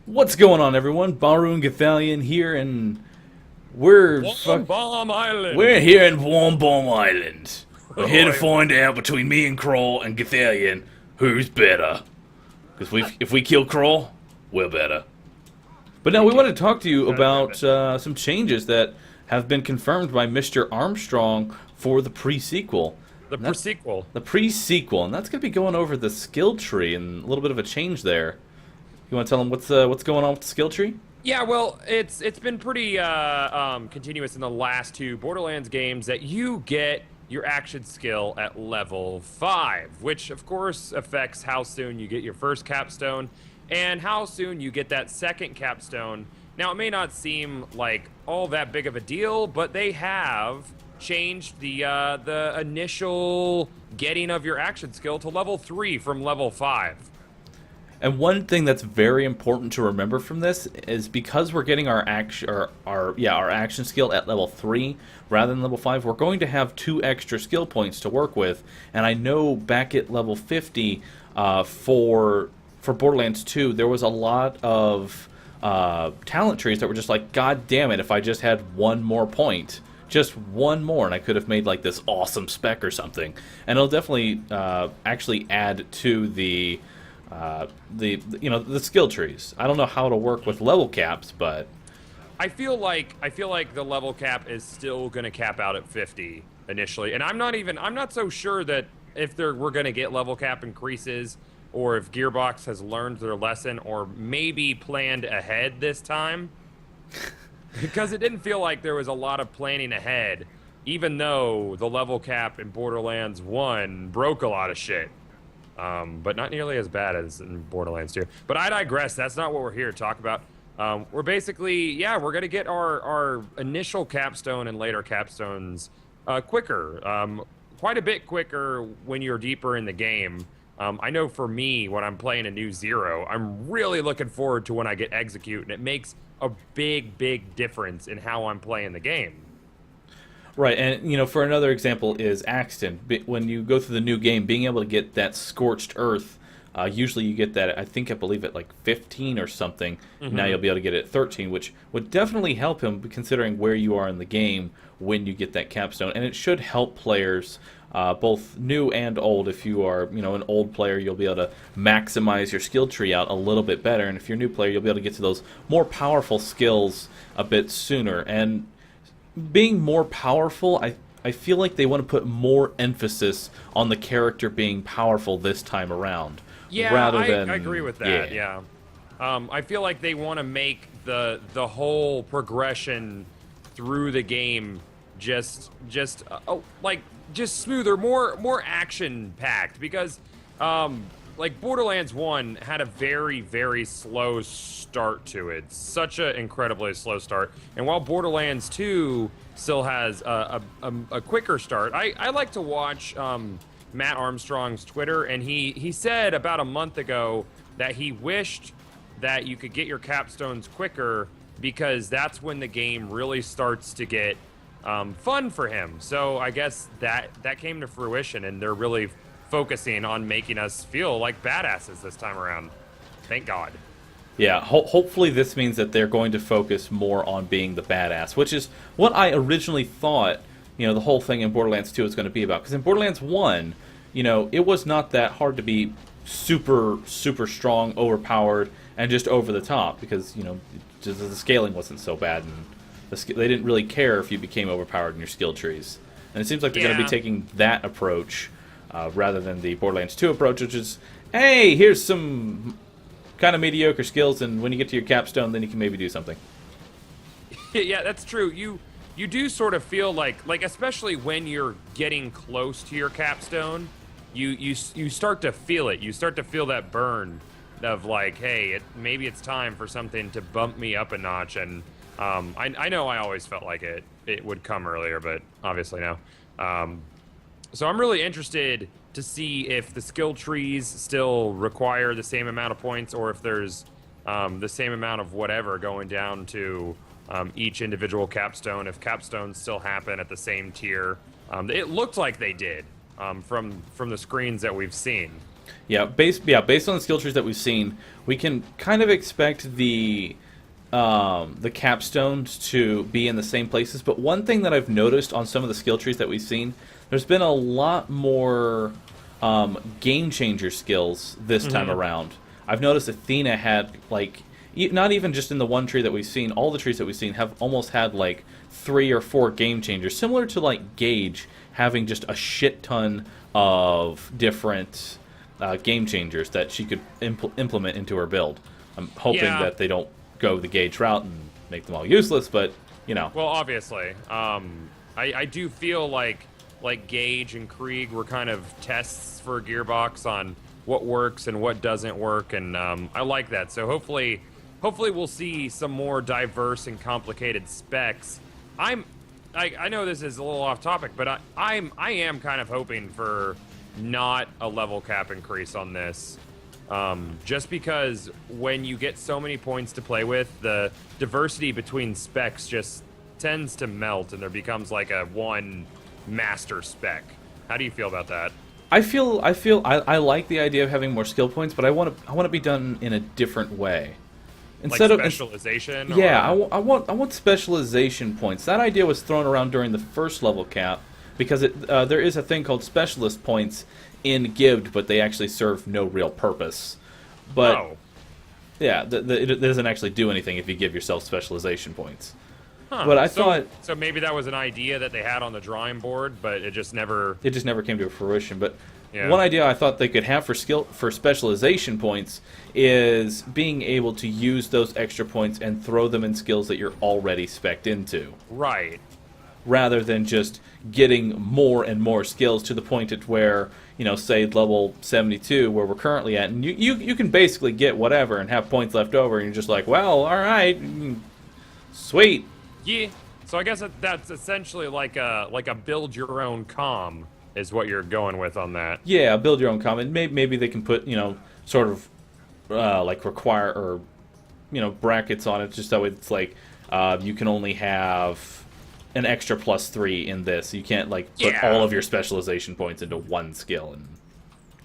What's going on, everyone? Bahroo and Gathalion here, and we're Bomb Bomb Island. we're here in Warm Bomb Island. We're here to Oh, find out between me and Kroll and Gathalion who's better. Because if we kill Kroll, we're better. But now we want to talk to you about some changes that have been confirmed by Mr. Armstrong for the pre-sequel. the pre-sequel. The pre-sequel, and that's going to be going over the skill tree and a little bit of a change there. You want to tell them what's going on with the skill tree? Yeah, well, it's been pretty continuous in the last two Borderlands games that you get your action skill at level 5, which of course affects how soon you get your first capstone and how soon you get that second capstone. Now, it may not seem like all that big of a deal, but they have changed the initial getting of your action skill to level 3 from level 5. And one thing that's very important to remember from this is because we're getting our action skill at level 3 rather than level 5, we're going to have 2 extra skill points to work with. And I know back at level 50 for Borderlands 2, there was a lot of talent trees that were just like, God damn it, if I just had one more point. Just one more, and I could have made like this awesome spec or something. And it'll definitely actually add to the skill trees. I don't know how to work with level caps, but I feel like the level cap is still going to cap out at 50 initially, and I'm not so sure that if we're going to get level cap increases, or if Gearbox has learned their lesson, or maybe planned ahead this time, because it didn't feel like there was a lot of planning ahead, even though the level cap in Borderlands 1 broke a lot of shit. But not nearly as bad as in Borderlands 2. But I digress. That's not what we're here to talk about. We're basically, we're going to get our initial capstone and later capstones quicker. Quite a bit quicker when you're deeper in the game. I know for me, when I'm playing a new Zero, I'm really looking forward to when I get Execute, and it makes a big, big difference in how I'm playing the game. right. And for another example is Axton. When you go through the new game, being able to get that scorched earth, usually you get that. I believe at like 15 or something. Mm-hmm. Now you'll be able to get it at 13, which would definitely help him considering where you are in the game when you get that capstone, and it should help players. Both new and old. If you are, an old player, you'll be able to maximize your skill tree out a little bit better. And if you're a new player, you'll be able to get to those more powerful skills a bit sooner. And being more powerful, I feel like they want to put more emphasis on the character being powerful this time around. Yeah, rather than, I agree with that. Yeah. I feel like they want to make the whole progression through the game just smoother, more action packed, because like Borderlands 1 had a very, very slow start to it. Such an incredibly slow start. And while Borderlands 2 still has a quicker start, I like to watch Matt Armstrong's Twitter, and he said about a month ago that he wished that you could get your capstones quicker, because that's when the game really starts to get fun for him. So I guess that came to fruition, and they're really focusing on making us feel like badasses this time around. Thank God. Yeah, hopefully this means that they're going to focus more on being the badass, which is what I originally thought, the whole thing in Borderlands 2 was going to be about. Because in Borderlands 1, it was not that hard to be super, super strong, overpowered, and just over the top, because, just the scaling wasn't so bad, and they didn't really care if you became overpowered in your skill trees. And it seems like they're going to be taking that approach rather than the Borderlands 2 approach, which is, hey, here's some kind of mediocre skills, and when you get to your capstone, then you can maybe do something. Yeah, that's true. You do sort of feel like especially when you're getting close to your capstone, you start to feel it. You start to feel that burn of like, hey, maybe it's time for something to bump me up a notch. And I know I always felt like it would come earlier, but obviously no. So I'm really interested to see if the skill trees still require the same amount of points, or if there's the same amount of whatever going down to each individual capstone, if capstones still happen at the same tier. It looked like they did from the screens that we've seen. Based on the skill trees that we've seen, we can kind of expect the capstones to be in the same places. But one thing that I've noticed on some of the skill trees that we've seen, there's been a lot more game changer skills this time around. I've noticed Athena had, like, not even just in the one tree that we've seen, all the trees that we've seen have almost had, like, 3 or 4 game changers, similar to, like, Gage having just a shit ton of different game changers that she could implement into her build. I'm hoping that they don't go the Gage route and make them all useless, but, you know. Well, obviously. I do feel like Gage and Krieg were kind of tests for Gearbox on what works and what doesn't work, and I like that. So hopefully we'll see some more diverse and complicated specs. I know this is a little off topic, but I am kind of hoping for not a level cap increase on this. Just because when you get so many points to play with, the diversity between specs just tends to melt, and there becomes like a one master spec. How do you feel about that? I like the idea of having more skill points, but I want to be done in a different way. Instead of specialization. Yeah, I want specialization points. That idea was thrown around during the first level cap because there is a thing called specialist points in Gibbed, but they actually serve no real purpose. But yeah, it doesn't actually do anything if you give yourself specialization points. Huh. But I thought so. Maybe that was an idea that they had on the drawing board, but it just never came to fruition. But one idea I thought they could have for specialization points is being able to use those extra points and throw them in skills that you're already spec'd into. Right. Rather than just getting more and more skills to the point at where, you know, say level 72, where we're currently at, and you can basically get whatever and have points left over, and you're just like, well, all right, sweet. Yeah. So I guess that's essentially like a build your own comm is what you're going with on that. Yeah, build your own comm. And maybe they can put, you know, sort of like require or, you know, brackets on it, just so it's like you can only have an extra +3 in this. You can't like put all of your specialization points into one skill and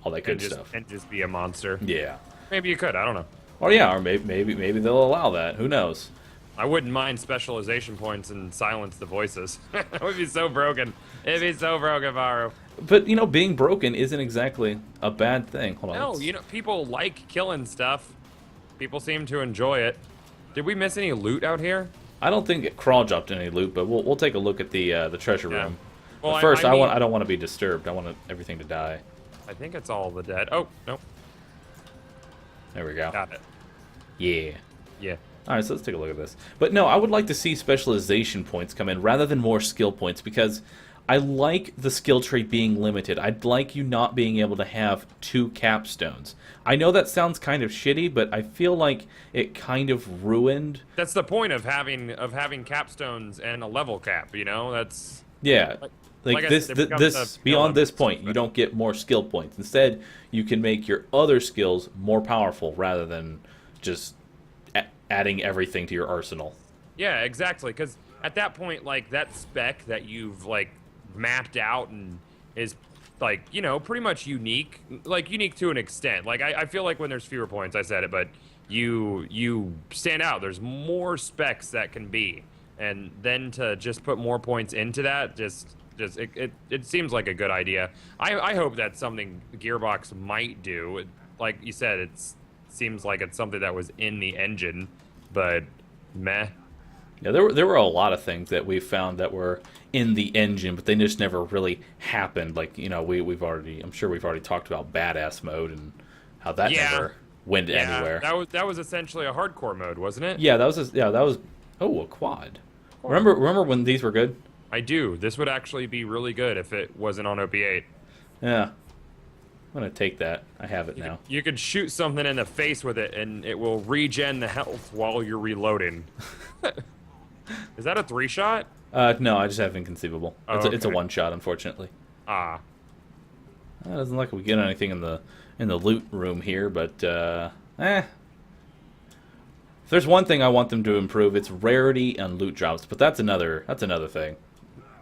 all that good stuff. And just be a monster. Yeah. Maybe you could. I don't know. Or maybe they'll allow that. Who knows? I wouldn't mind specialization points and silence the voices. It would be so broken. It'd be so broken, Bahroo. But, you know, being broken isn't exactly a bad thing. Hold on. No, you know, people like killing stuff. People seem to enjoy it. Did we miss any loot out here? I don't think it crawl dropped any loot, but we'll take a look at the treasure room. Well, but first, I don't want to be disturbed. I want everything to die. I think it's all the dead. Oh, no. There we go. Got it. Yeah. Yeah. All right, so let's take a look at this. But no, I would like to see specialization points come in rather than more skill points, because I like the skill tree being limited. I'd like you not being able to have 2 capstones. I know that sounds kind of shitty, but I feel like it kind of ruined. That's the point of having capstones and a level cap. You know, that's like this beyond this point, you don't get more skill points. Instead, you can make your other skills more powerful rather than just adding everything to your arsenal. Yeah, exactly. Because at that point, like, that spec that you've like mapped out and is like, you know, pretty much unique to an extent. Like, I feel like when there's fewer points, I said it, but you stand out. There's more specs that can be, and then to just put more points into that, it seems like a good idea. I hope that's something Gearbox might do. Like you said, it's seems like it's something that was in the engine, but meh. Yeah, there were a lot of things that we found that were in the engine, but they just never really happened. Like, you know, I'm sure we've already talked about badass mode and how that never went anywhere. That was essentially a hardcore mode, wasn't it? Yeah, that was a quad. Remember when these were good? I do. This would actually be really good if it wasn't on OP8. Yeah. I'm going to take that. I have it now. You could shoot something in the face with it, and it will regen the health while you're reloading. Is that a 3-shot? No, I just have Inconceivable. It's a 1-shot, unfortunately. Ah. It doesn't look like we get anything in the loot room here, but If there's one thing I want them to improve, it's rarity and loot drops. But that's another thing.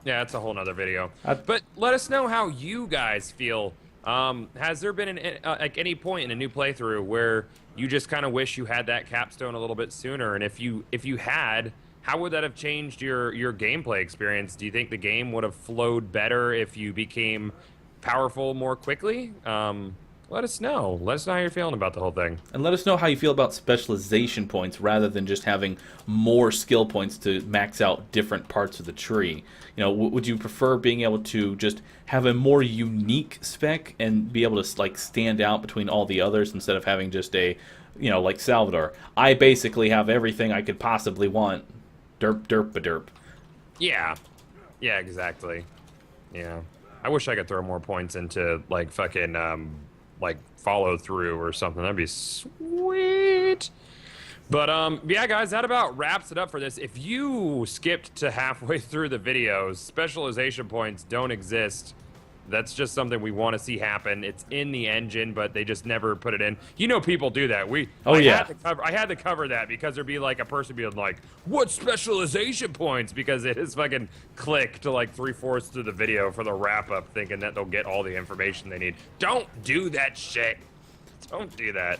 Yeah, that's a whole nother video. But let us know how you guys feel Has there been like any point in a new playthrough where you just kind of wish you had that capstone a little bit sooner? And if you had, how would that have changed your gameplay experience? Do you think the game would have flowed better if you became powerful more quickly? Let us know. Let us know how you're feeling about the whole thing. And let us know how you feel about specialization points rather than just having more skill points to max out different parts of the tree. You know, would you prefer being able to just have a more unique spec and be able to like stand out between all the others instead of having just a, you know, like Salvador, I basically have everything I could possibly want. Derp, derp, ba-derp. Yeah. Yeah, exactly. Yeah. I wish I could throw more points into like fucking like follow through or something. That'd be sweet. But yeah, guys, that about wraps it up for this. If you skipped to halfway through the videos, specialization points don't exist. That's just something we want to see happen. It's in the engine, but they just never put it in. You know, people do that. I had to cover that because there'd be like a person being like, "What specialization points?" Because it is fucking clicked to like 3/4 through the video for the wrap up, thinking that they'll get all the information they need. Don't do that shit. Don't do that.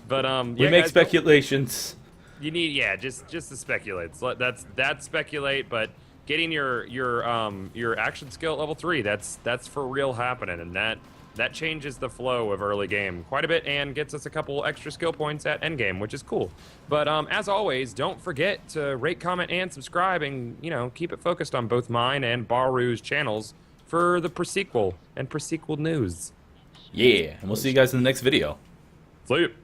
But we make speculations. You need just to speculate. So that's speculate, but getting your action skill at level 3, that's for real happening, and that changes the flow of early game quite a bit and gets us a couple extra skill points at end game, which is cool. But as always, don't forget to rate, comment, and subscribe, and keep it focused on both mine and Bahroo's channels for the pre-sequel and pre-sequel news. Yeah, and we'll see you guys in the next video. See you.